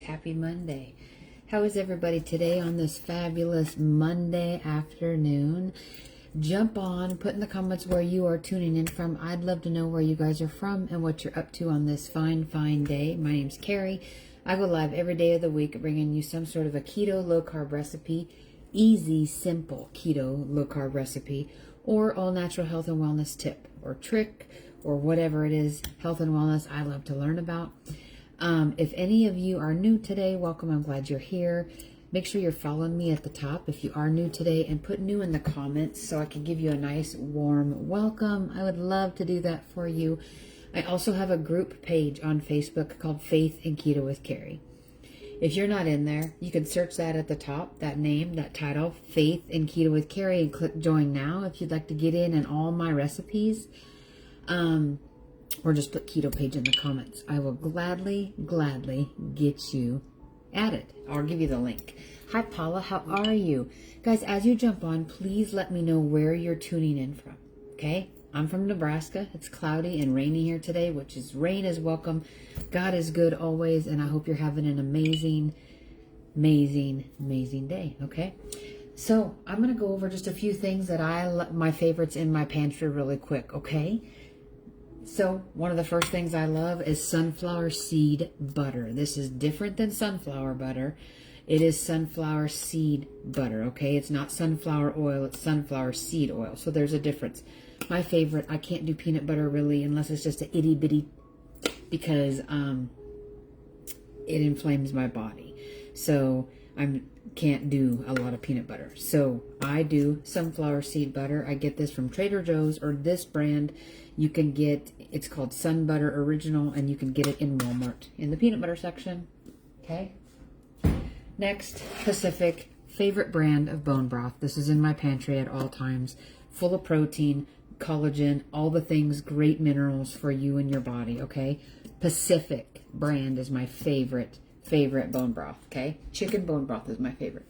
Happy Monday. How is everybody today on this fabulous Monday afternoon? Jump on, put in the comments where you are tuning in from. I'd love to know where you guys are from and what you're up to on this fine day. My name's Carrie. I go live every day of the week bringing you some sort of a keto low-carb recipe, easy, simple keto low-carb recipe, or all natural health and wellness tip or trick or whatever it is, health and wellness I love to learn about. If any of you are new today, welcome. I'm glad you're here. Make sure you're following me at the top if you are new today, and put new in the comments so I can give you a nice warm welcome. I would love to do that for you. I also have a group page on Facebook called Faith and Keto with Carrie. If you're not in there, you can search that at the top, that name, that title, Faith and Keto with Carrie, and click join now if you'd like to get in all my recipes. Or just put keto page in the comments. I will gladly get you added. I'll give you the link. Hi Paula, how are you? Guys, as you jump on, please let me know where you're tuning in from. Okay? I'm from Nebraska. It's cloudy and rainy here today, which is rain is welcome. God is good always, and I hope you're having an amazing day. Okay? So I'm going to go over just a few things that my favorites in my pantry really quick. Okay? So one of the first things I love is sunflower seed butter. This is different than sunflower butter. It is sunflower seed butter, okay? It's not sunflower oil, it's sunflower seed oil. So there's a difference. My favorite, I can't do peanut butter really unless it's just an itty bitty, because it inflames my body. So I can't do a lot of peanut butter. So I do sunflower seed butter. I get this from Trader Joe's, or this brand you can get. It's called Sun Butter Original, and you can get it in Walmart in the peanut butter section. Okay. Next, Pacific, favorite brand of bone broth. This is in my pantry at all times. Full of protein, collagen, all the things, great minerals for you and your body. Okay. Pacific brand is my favorite bone broth. Okay. Chicken bone broth is my favorite.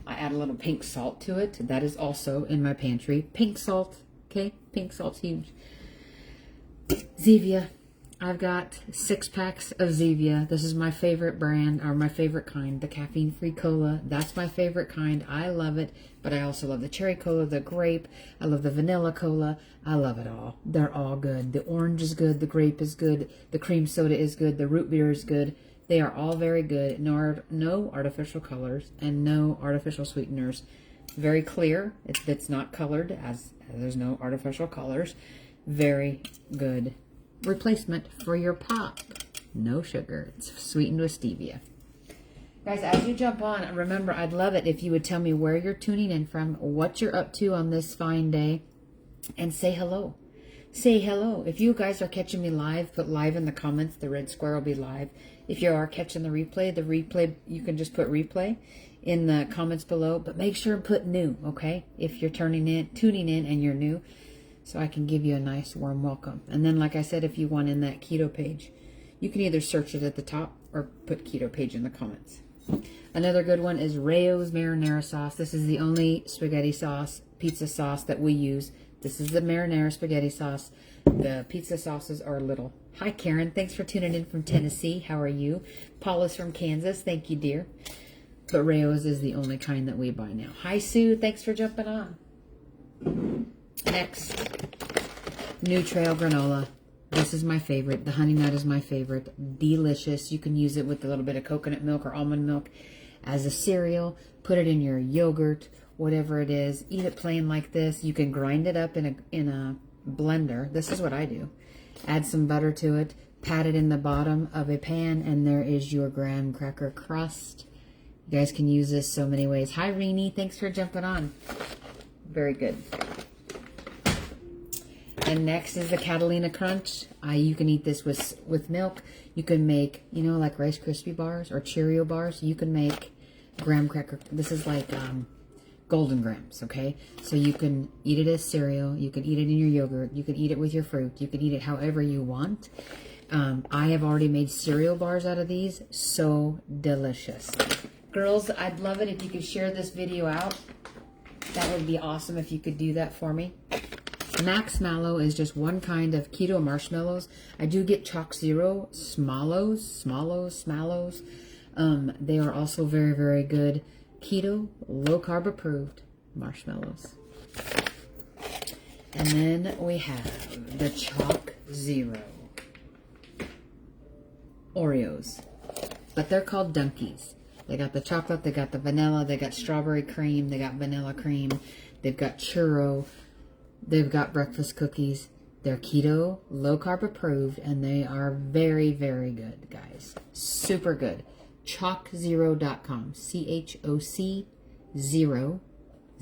I add a little pink salt to it. That is also in my pantry. Pink salt. Okay. Pink salt's huge. Zevia. I've got 6 packs of Zevia. This is my favorite brand, or my favorite kind, the caffeine-free cola. That's my favorite kind. I love it, but I also love the cherry cola, the grape. I love the vanilla cola. I love it all. They're all good. The orange is good. The grape is good. The cream soda is good. The root beer is good. They are all very good. No artificial colors and no artificial sweeteners. Very clear. It's not colored, as there's no artificial colors. Very good replacement for your pop. No sugar. It's sweetened with stevia. Guys, as you jump on, remember, I'd love it if you would tell me where you're tuning in from, what you're up to on this fine day, and say hello. Say hello. If you guys are catching me live, put live in the comments. The red square will be live. If you are catching the replay, you can just put replay in the comments below, but make sure and put new, okay? If you're tuning in and you're new, so I can give you a nice warm welcome. And then, like I said, if you want in that keto page, you can either search it at the top or put keto page in the comments. Another good one is Rayo's marinara sauce. This is the only spaghetti sauce, pizza sauce that we use. This is the marinara spaghetti sauce. The pizza sauces are little. Hi, Karen. Thanks for tuning in from Tennessee. How are you? Paula's from Kansas. Thank you, dear. But Rayo's is the only kind that we buy now. Hi, Sue. Thanks for jumping on. Next, New Trail granola. This is my favorite. The honey nut is my favorite. Delicious. You can use it with a little bit of coconut milk or almond milk as a cereal. Put it in your yogurt, whatever it is. Eat it plain like this. You can grind it up in a blender. This is what I do. Add some butter to it. Pat it in the bottom of a pan, and there is your graham cracker crust. You guys can use this so many ways. Hi, Reenie. Thanks for jumping on. Very good. And next is the Catalina Crunch. You can eat this with milk. You can make, like Rice Krispie bars or Cheerio bars. You can make graham cracker. This is like golden grams, okay? So you can eat it as cereal. You can eat it in your yogurt. You can eat it with your fruit. You can eat it however you want. I have already made cereal bars out of these. So delicious. Girls, I'd love it if you could share this video out. That would be awesome if you could do that for me. Max Mallow is just one kind of keto marshmallows. I do get Chalk Zero Smallows. They are also very, very good keto, low carb approved marshmallows. And then we have the Chalk Zero Oreos, but they're called Dunkies. They got the chocolate, they got the vanilla, they got strawberry cream, they got vanilla cream, they've got churro, they've got breakfast cookies. They're keto, low carb approved, and they are very, very good, guys. Super good. Chalk0.com. CHOC 0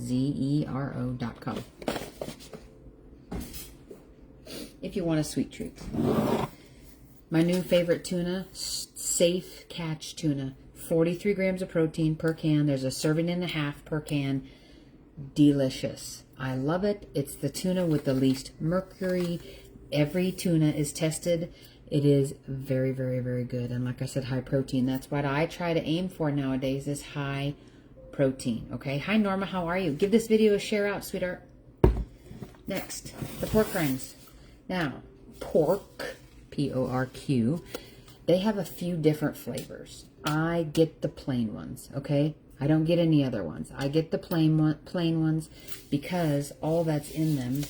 ZERO.com. If you want a sweet treat. My new favorite tuna, Safe Catch tuna. 43 grams of protein per can. There's a serving and a half per can. Delicious. I love it. It's the tuna with the least mercury. Every tuna is tested. It is very, very, very good. And like I said, high protein. That's what I try to aim for nowadays, is high protein. Okay. Hi, Norma. How are you? Give this video a share out, sweetheart. Next, the pork rinds. Now, pork, P-O-R-Q, they have a few different flavors. I get the plain ones, okay? I don't get any other ones. I get the plain ones because all that's in them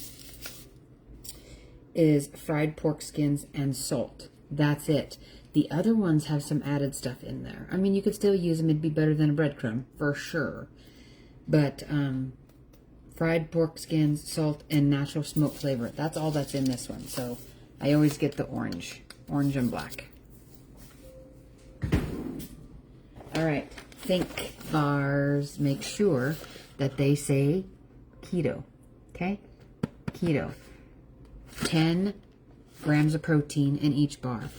is fried pork skins and salt. That's it. The other ones have some added stuff in there. I mean, you could still use them. It'd be better than a breadcrumb, for sure. But fried pork skins, salt, and natural smoke flavor. That's all that's in this one. So I always get the orange and black. All right, Think bars. Make sure that they say keto, okay? Keto. 10 grams of protein in each bar.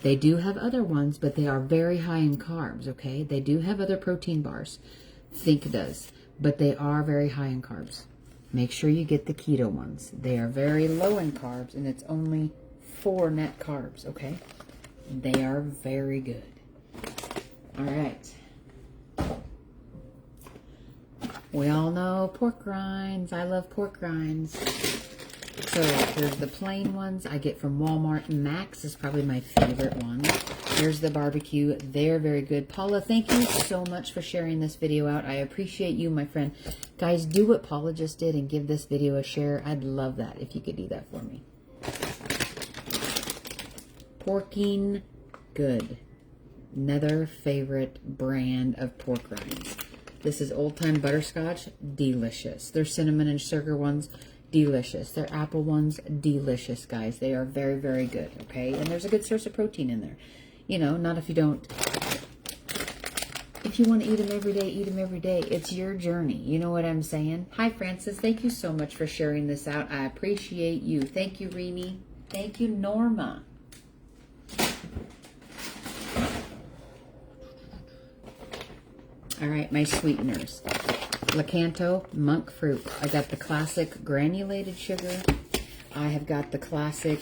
They do have other ones, but they are very high in carbs, okay? They do have other protein bars. Think does, but they are very high in carbs. Make sure you get the keto ones. They are very low in carbs, and it's only 4 net carbs, okay? They are very good. All right. We all know pork rinds. I love pork rinds. So here's the plain ones I get from Walmart. Max is probably my favorite one. Here's the barbecue. They're very good. Paula, thank you so much for sharing this video out. I appreciate you, my friend. Guys, do what Paula just did and give this video a share. I'd love that if you could do that for me. Porking Good. Another favorite brand of pork rinds. This is Old Time Butterscotch. Delicious. Their cinnamon and sugar ones, delicious. Their apple ones, delicious, guys. They are very, very good, okay? And there's a good source of protein in there. You know, not if you don't... If you want to eat them every day, eat them every day. It's your journey. You know what I'm saying? Hi, Francis. Thank you so much for sharing this out. I appreciate you. Thank you, Remy. Thank you, Norma. All right, my sweeteners. Lakanto monk fruit. I got the classic granulated sugar. I have got the classic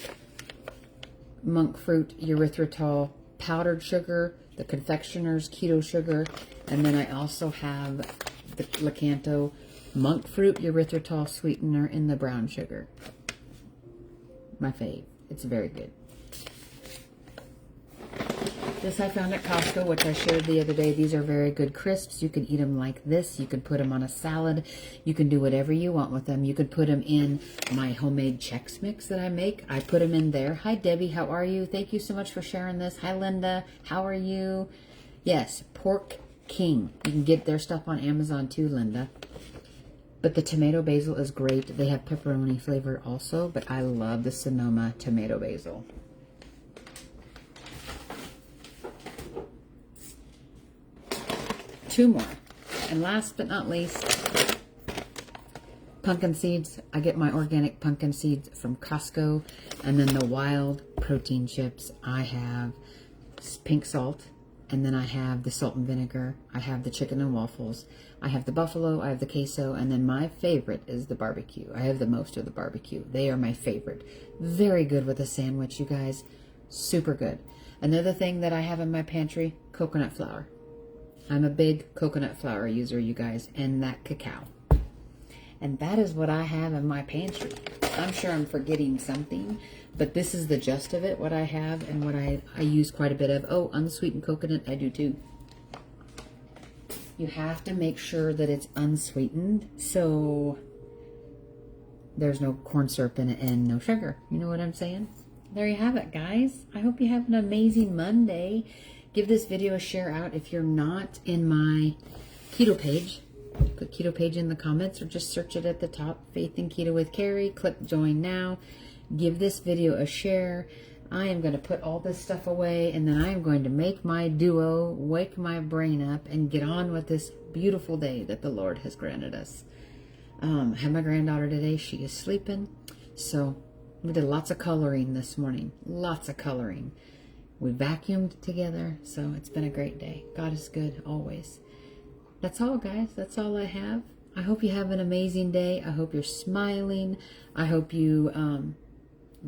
monk fruit erythritol powdered sugar, the confectioner's keto sugar, and then I also have the Lakanto monk fruit erythritol sweetener in the brown sugar. My fave. It's very good. This I found at Costco, which I shared the other day. These are very good crisps. You can eat them like this. You can put them on a salad. You can do whatever you want with them. You could put them in my homemade Chex Mix that I make. I put them in there. Hi, Debbie. How are you? Thank you so much for sharing this. Hi, Linda. How are you? Yes, Pork King. You can get their stuff on Amazon too, Linda. But the tomato basil is great. They have pepperoni flavor also, but I love the Sonoma tomato basil. Two more. And last but not least, pumpkin seeds. I get my organic pumpkin seeds from Costco. And then the wild protein chips. I have pink salt. And then I have the salt and vinegar. I have the chicken and waffles. I have the buffalo. I have the queso. And then my favorite is the barbecue. I have the most of the barbecue. They are my favorite. Very good with a sandwich, you guys. Super good. Another thing that I have in my pantry, coconut flour. I'm a big coconut flour user, you guys, and that cacao. And that is what I have in my pantry. I'm sure I'm forgetting something, but this is the gist of it, what I have and what I use quite a bit of. Oh, unsweetened coconut, I do too. You have to make sure that it's unsweetened, so there's no corn syrup in it and no sugar. You know what I'm saying? There you have it, guys. I hope you have an amazing Monday. Give this video a share out. If you're not in my keto page, put keto page in the comments or just search it at the top, Faith in Keto with Carrie. Click join now. Give this video a share. I am going to put all this stuff away, and then I am going to make my duo, wake my brain up, and get on with this beautiful day that the Lord has granted us. Had my granddaughter today. She is sleeping. So we did lots of coloring this morning. Lots of coloring. We vacuumed together. So it's been a great day. God is good always. That's all, guys. That's all I have. I hope you have an amazing day. I hope you're smiling. I hope you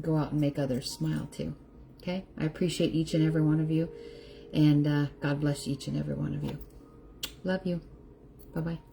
go out and make others smile too. Okay? I appreciate each and every one of you. And God bless each and every one of you. Love you. Bye-bye.